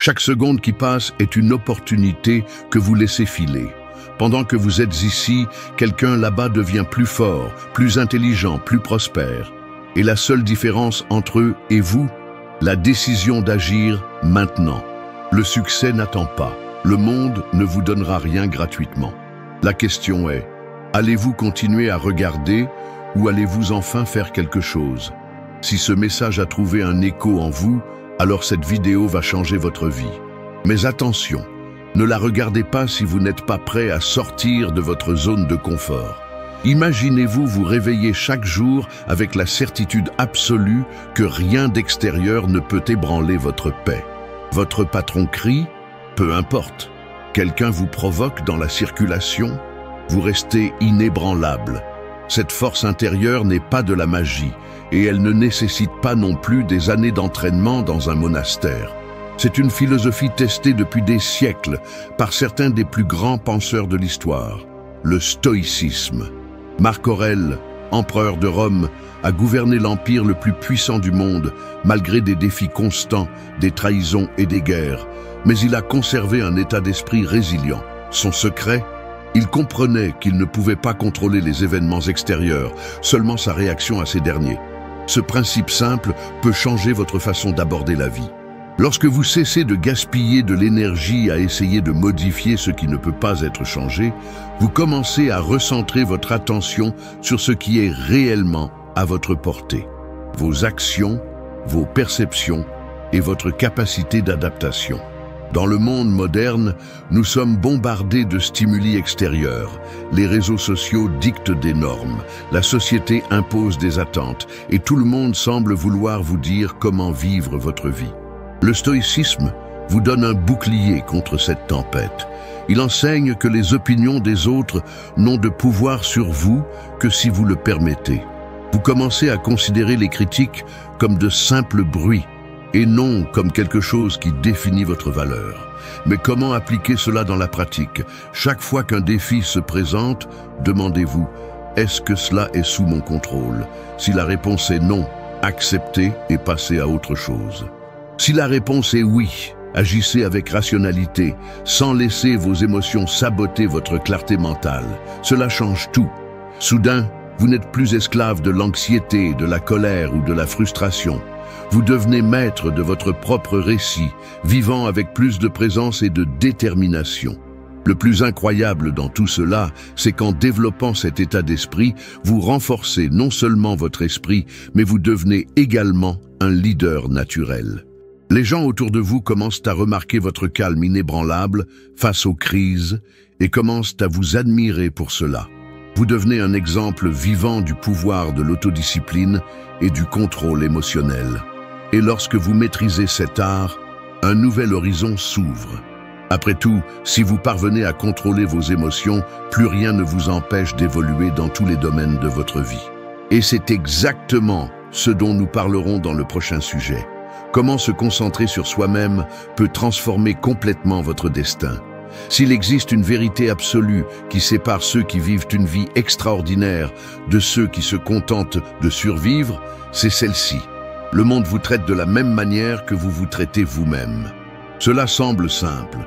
Chaque seconde qui passe est une opportunité que vous laissez filer. Pendant que vous êtes ici, quelqu'un là-bas devient plus fort, plus intelligent, plus prospère. Et la seule différence entre eux et vous, la décision d'agir maintenant. Le succès n'attend pas. Le monde ne vous donnera rien gratuitement. La question est, allez-vous continuer à regarder ou allez-vous enfin faire quelque chose? Si ce message a trouvé un écho en vous, alors cette vidéo va changer votre vie. Mais attention, ne la regardez pas si vous n'êtes pas prêt à sortir de votre zone de confort. Imaginez-vous vous réveiller chaque jour avec la certitude absolue que rien d'extérieur ne peut ébranler votre paix. Votre patron crie, peu importe. Quelqu'un vous provoque dans la circulation, vous restez inébranlable. Cette force intérieure n'est pas de la magie et elle ne nécessite pas non plus des années d'entraînement dans un monastère. C'est une philosophie testée depuis des siècles par certains des plus grands penseurs de l'histoire, le stoïcisme. Marc Aurèle, empereur de Rome, a gouverné l'empire le plus puissant du monde, malgré des défis constants, des trahisons et des guerres. Mais il a conservé un état d'esprit résilient. Son secret? Il comprenait qu'il ne pouvait pas contrôler les événements extérieurs, seulement sa réaction à ces derniers. Ce principe simple peut changer votre façon d'aborder la vie. Lorsque vous cessez de gaspiller de l'énergie à essayer de modifier ce qui ne peut pas être changé, vous commencez à recentrer votre attention sur ce qui est réellement à votre portée. Vos actions, vos perceptions et votre capacité d'adaptation. Dans le monde moderne, nous sommes bombardés de stimuli extérieurs. Les réseaux sociaux dictent des normes, la société impose des attentes et tout le monde semble vouloir vous dire comment vivre votre vie. Le stoïcisme vous donne un bouclier contre cette tempête. Il enseigne que les opinions des autres n'ont de pouvoir sur vous que si vous le permettez. Vous commencez à considérer les critiques comme de simples bruits, et non comme quelque chose qui définit votre valeur. Mais comment appliquer cela dans la pratique? Chaque fois qu'un défi se présente, demandez-vous, est-ce que cela est sous mon contrôle? Si la réponse est non, acceptez et passez à autre chose. Si la réponse est oui, agissez avec rationalité, sans laisser vos émotions saboter votre clarté mentale. Cela change tout. Soudain, vous n'êtes plus esclave de l'anxiété, de la colère ou de la frustration. Vous devenez maître de votre propre récit, vivant avec plus de présence et de détermination. Le plus incroyable dans tout cela, c'est qu'en développant cet état d'esprit, vous renforcez non seulement votre esprit, mais vous devenez également un leader naturel. Les gens autour de vous commencent à remarquer votre calme inébranlable face aux crises et commencent à vous admirer pour cela. Vous devenez un exemple vivant du pouvoir de l'autodiscipline et du contrôle émotionnel. Et lorsque vous maîtrisez cet art, un nouvel horizon s'ouvre. Après tout, si vous parvenez à contrôler vos émotions, plus rien ne vous empêche d'évoluer dans tous les domaines de votre vie. Et c'est exactement ce dont nous parlerons dans le prochain sujet. Comment se concentrer sur soi-même peut transformer complètement votre destin. S'il existe une vérité absolue qui sépare ceux qui vivent une vie extraordinaire de ceux qui se contentent de survivre, c'est celle-ci. Le monde vous traite de la même manière que vous vous traitez vous-même. Cela semble simple,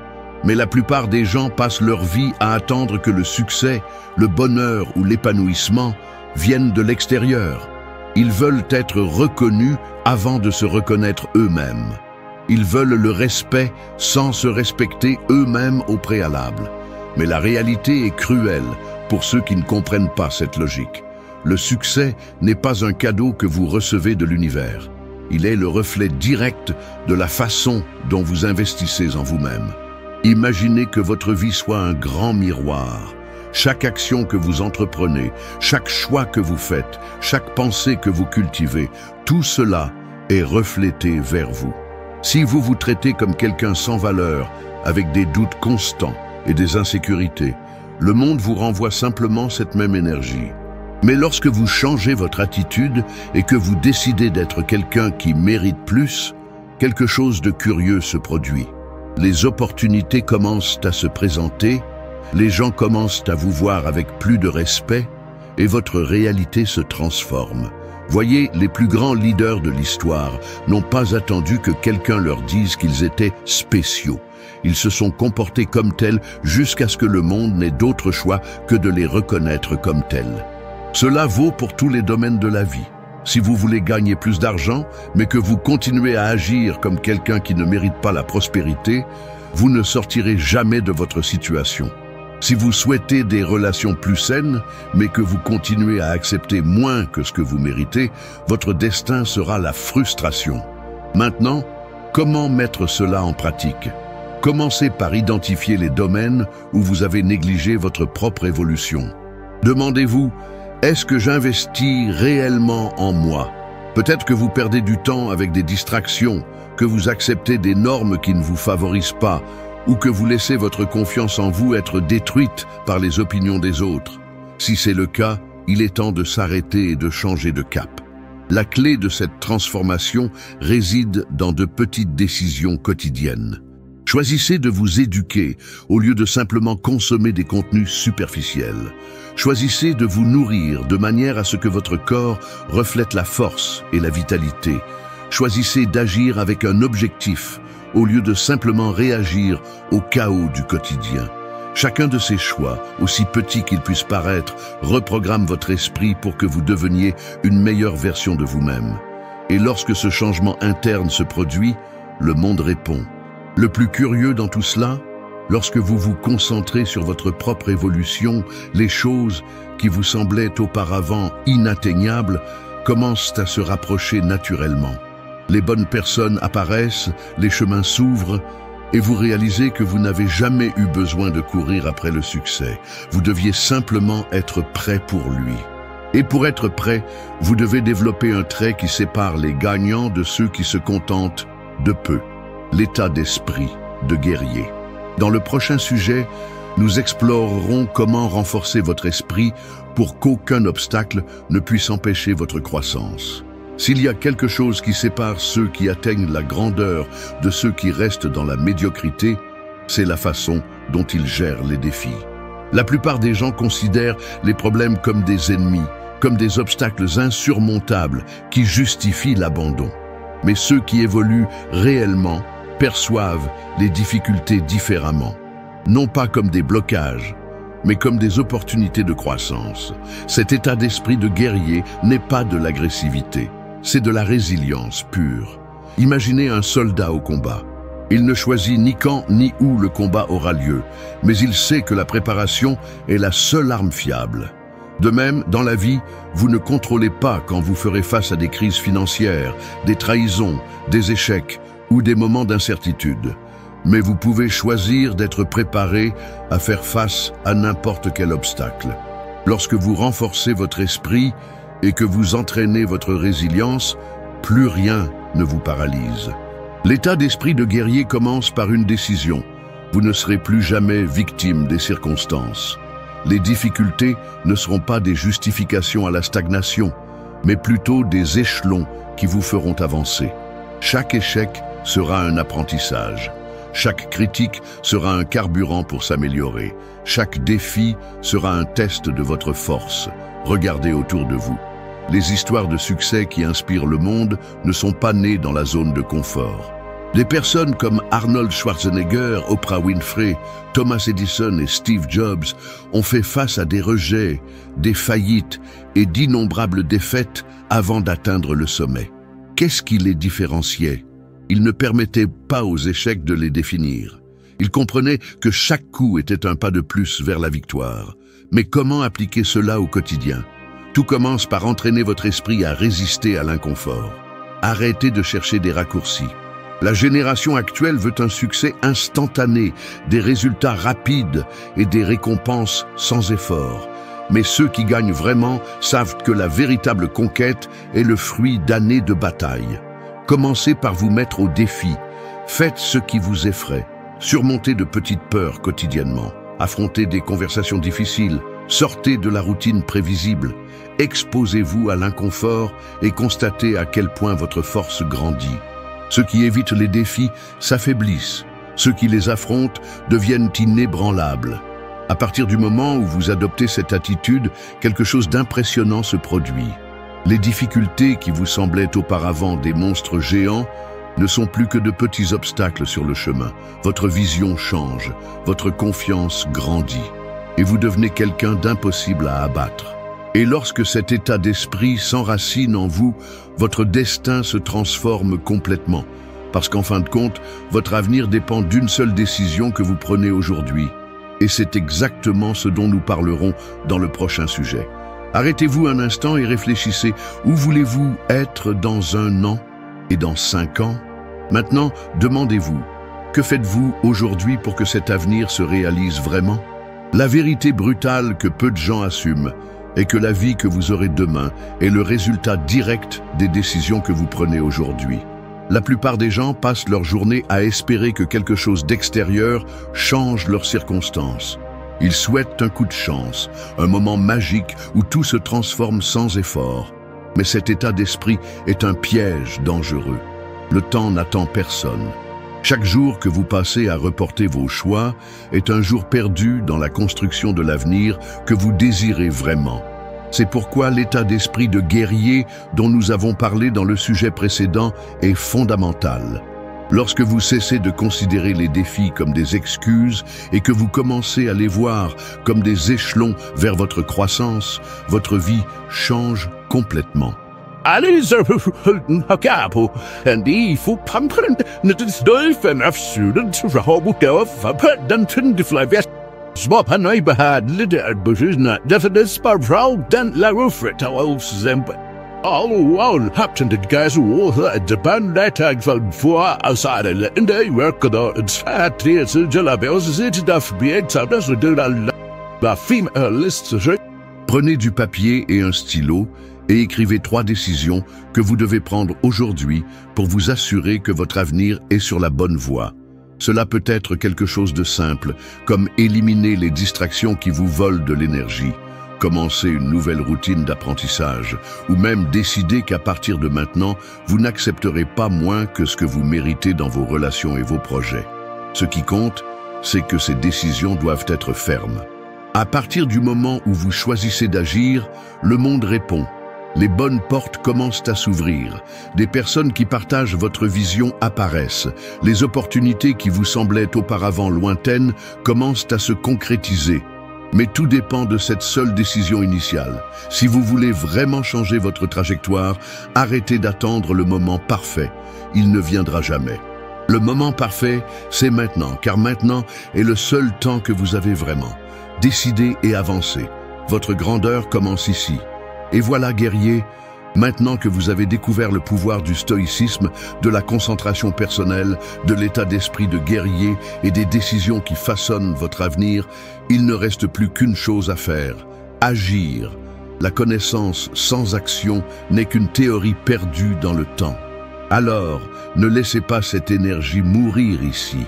mais la plupart des gens passent leur vie à attendre que le succès, le bonheur ou l'épanouissement viennent de l'extérieur. Ils veulent être reconnus avant de se reconnaître eux-mêmes. Ils veulent le respect sans se respecter eux-mêmes au préalable. Mais la réalité est cruelle pour ceux qui ne comprennent pas cette logique. Le succès n'est pas un cadeau que vous recevez de l'univers. Il est le reflet direct de la façon dont vous investissez en vous-même. Imaginez que votre vie soit un grand miroir. Chaque action que vous entreprenez, chaque choix que vous faites, chaque pensée que vous cultivez, tout cela est reflété vers vous. Si vous vous traitez comme quelqu'un sans valeur, avec des doutes constants et des insécurités, le monde vous renvoie simplement cette même énergie. Mais lorsque vous changez votre attitude et que vous décidez d'être quelqu'un qui mérite plus, quelque chose de curieux se produit. Les opportunités commencent à se présenter, les gens commencent à vous voir avec plus de respect et votre réalité se transforme. Voyez, les plus grands leaders de l'histoire n'ont pas attendu que quelqu'un leur dise qu'ils étaient spéciaux. Ils se sont comportés comme tels jusqu'à ce que le monde n'ait d'autre choix que de les reconnaître comme tels. Cela vaut pour tous les domaines de la vie. Si vous voulez gagner plus d'argent, mais que vous continuez à agir comme quelqu'un qui ne mérite pas la prospérité, vous ne sortirez jamais de votre situation. Si vous souhaitez des relations plus saines, mais que vous continuez à accepter moins que ce que vous méritez, votre destin sera la frustration. Maintenant, comment mettre cela en pratique? Commencez par identifier les domaines où vous avez négligé votre propre évolution. Demandez-vous, est-ce que j'investis réellement en moi? Peut-être que vous perdez du temps avec des distractions, que vous acceptez des normes qui ne vous favorisent pas, ou que vous laissez votre confiance en vous être détruite par les opinions des autres. Si c'est le cas, il est temps de s'arrêter et de changer de cap. La clé de cette transformation réside dans de petites décisions quotidiennes. Choisissez de vous éduquer au lieu de simplement consommer des contenus superficiels. Choisissez de vous nourrir de manière à ce que votre corps reflète la force et la vitalité. Choisissez d'agir avec un objectif au lieu de simplement réagir au chaos du quotidien. Chacun de ces choix, aussi petits qu'ils puissent paraître, reprogramme votre esprit pour que vous deveniez une meilleure version de vous-même. Et lorsque ce changement interne se produit, le monde répond. Le plus curieux dans tout cela, lorsque vous vous concentrez sur votre propre évolution, les choses qui vous semblaient auparavant inatteignables commencent à se rapprocher naturellement. Les bonnes personnes apparaissent, les chemins s'ouvrent, et vous réalisez que vous n'avez jamais eu besoin de courir après le succès. Vous deviez simplement être prêt pour lui. Et pour être prêt, vous devez développer un trait qui sépare les gagnants de ceux qui se contentent de peu. L'état d'esprit de guerrier. Dans le prochain sujet, nous explorerons comment renforcer votre esprit pour qu'aucun obstacle ne puisse empêcher votre croissance. S'il y a quelque chose qui sépare ceux qui atteignent la grandeur de ceux qui restent dans la médiocrité, c'est la façon dont ils gèrent les défis. La plupart des gens considèrent les problèmes comme des ennemis, comme des obstacles insurmontables qui justifient l'abandon. Mais ceux qui évoluent réellement perçoivent les difficultés différemment, non pas comme des blocages, mais comme des opportunités de croissance. Cet état d'esprit de guerrier n'est pas de l'agressivité, c'est de la résilience pure. Imaginez un soldat au combat. Il ne choisit ni quand ni où le combat aura lieu, mais il sait que la préparation est la seule arme fiable. De même, dans la vie, vous ne contrôlez pas quand vous ferez face à des crises financières, des trahisons, des échecs ou des moments d'incertitude. Mais vous pouvez choisir d'être préparé à faire face à n'importe quel obstacle. Lorsque vous renforcez votre esprit et que vous entraînez votre résilience, plus rien ne vous paralyse. L'état d'esprit de guerrier commence par une décision. Vous ne serez plus jamais victime des circonstances. Les difficultés ne seront pas des justifications à la stagnation, mais plutôt des échelons qui vous feront avancer. Chaque échec sera un apprentissage. Chaque critique sera un carburant pour s'améliorer. Chaque défi sera un test de votre force. Regardez autour de vous. Les histoires de succès qui inspirent le monde ne sont pas nées dans la zone de confort. Des personnes comme Arnold Schwarzenegger, Oprah Winfrey, Thomas Edison et Steve Jobs ont fait face à des rejets, des faillites et d'innombrables défaites avant d'atteindre le sommet. Qu'est-ce qui les différenciait? Ils ne permettaient pas aux échecs de les définir. Ils comprenaient que chaque coup était un pas de plus vers la victoire. Mais comment appliquer cela au quotidien? Tout commence par entraîner votre esprit à résister à l'inconfort. Arrêtez de chercher des raccourcis. La génération actuelle veut un succès instantané, des résultats rapides et des récompenses sans effort. Mais ceux qui gagnent vraiment savent que la véritable conquête est le fruit d'années de bataille. Commencez par vous mettre au défi. Faites ce qui vous effraie. Surmontez de petites peurs quotidiennement. Affrontez des conversations difficiles. Sortez de la routine prévisible. Exposez-vous à l'inconfort et constatez à quel point votre force grandit. Ceux qui évitent les défis s'affaiblissent. Ceux qui les affrontent deviennent inébranlables. À partir du moment où vous adoptez cette attitude, quelque chose d'impressionnant se produit. Les difficultés qui vous semblaient auparavant des monstres géants ne sont plus que de petits obstacles sur le chemin. Votre vision change, votre confiance grandit, et vous devenez quelqu'un d'impossible à abattre. Et lorsque cet état d'esprit s'enracine en vous, votre destin se transforme complètement, parce qu'en fin de compte, votre avenir dépend d'une seule décision que vous prenez aujourd'hui. Et c'est exactement ce dont nous parlerons dans le prochain sujet. Arrêtez-vous un instant et réfléchissez. Où voulez-vous être dans 1 an et dans 5 ans? Maintenant, demandez-vous, que faites-vous aujourd'hui pour que cet avenir se réalise vraiment? La vérité brutale que peu de gens assument est que la vie que vous aurez demain est le résultat direct des décisions que vous prenez aujourd'hui. La plupart des gens passent leur journée à espérer que quelque chose d'extérieur change leurs circonstances. Ils souhaitent un coup de chance, un moment magique où tout se transforme sans effort. Mais cet état d'esprit est un piège dangereux. Le temps n'attend personne. Chaque jour que vous passez à reporter vos choix est un jour perdu dans la construction de l'avenir que vous désirez vraiment. C'est pourquoi l'état d'esprit de guerrier dont nous avons parlé dans le sujet précédent est fondamental. Lorsque vous cessez de considérer les défis comme des excuses et que vous commencez à les voir comme des échelons vers votre croissance, votre vie change complètement. Allez, capo, and the full pumpkin, not its life and of students, Rahobut of a pedant to fly vest. Swap a neighbor had little bushes, not definite, but proud and la roofret, our zemp. All happened at guys who had the band that had felt for outside and they work the it's fat tears, jalabels, it's enough be it, so that's what la female list. Prenez du papier et un stylo et écrivez 3 décisions que vous devez prendre aujourd'hui pour vous assurer que votre avenir est sur la bonne voie. Cela peut être quelque chose de simple, comme éliminer les distractions qui vous volent de l'énergie, commencer une nouvelle routine d'apprentissage, ou même décider qu'à partir de maintenant, vous n'accepterez pas moins que ce que vous méritez dans vos relations et vos projets. Ce qui compte, c'est que ces décisions doivent être fermes. À partir du moment où vous choisissez d'agir, le monde répond. Les bonnes portes commencent à s'ouvrir. Des personnes qui partagent votre vision apparaissent. Les opportunités qui vous semblaient auparavant lointaines commencent à se concrétiser. Mais tout dépend de cette seule décision initiale. Si vous voulez vraiment changer votre trajectoire, arrêtez d'attendre le moment parfait. Il ne viendra jamais. Le moment parfait, c'est maintenant, car maintenant est le seul temps que vous avez vraiment. Décidez et avancez. Votre grandeur commence ici. Et voilà, guerrier, maintenant que vous avez découvert le pouvoir du stoïcisme, de la concentration personnelle, de l'état d'esprit de guerrier et des décisions qui façonnent votre avenir, il ne reste plus qu'une chose à faire, agir. La connaissance sans action n'est qu'une théorie perdue dans le temps. Alors, ne laissez pas cette énergie mourir ici.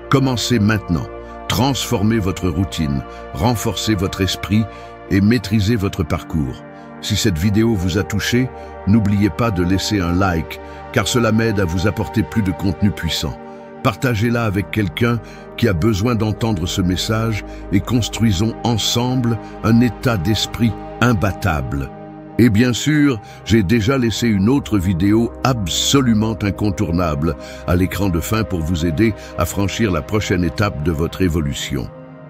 Commencez maintenant. Transformez votre routine, renforcez votre esprit et maîtrisez votre parcours. Si cette vidéo vous a touché, n'oubliez pas de laisser un like, car cela m'aide à vous apporter plus de contenu puissant. Partagez-la avec quelqu'un qui a besoin d'entendre ce message et construisons ensemble un état d'esprit imbattable. Et bien sûr, j'ai déjà laissé une autre vidéo absolument incontournable à l'écran de fin pour vous aider à franchir la prochaine étape de votre évolution.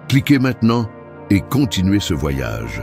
Cliquez maintenant et continuez ce voyage.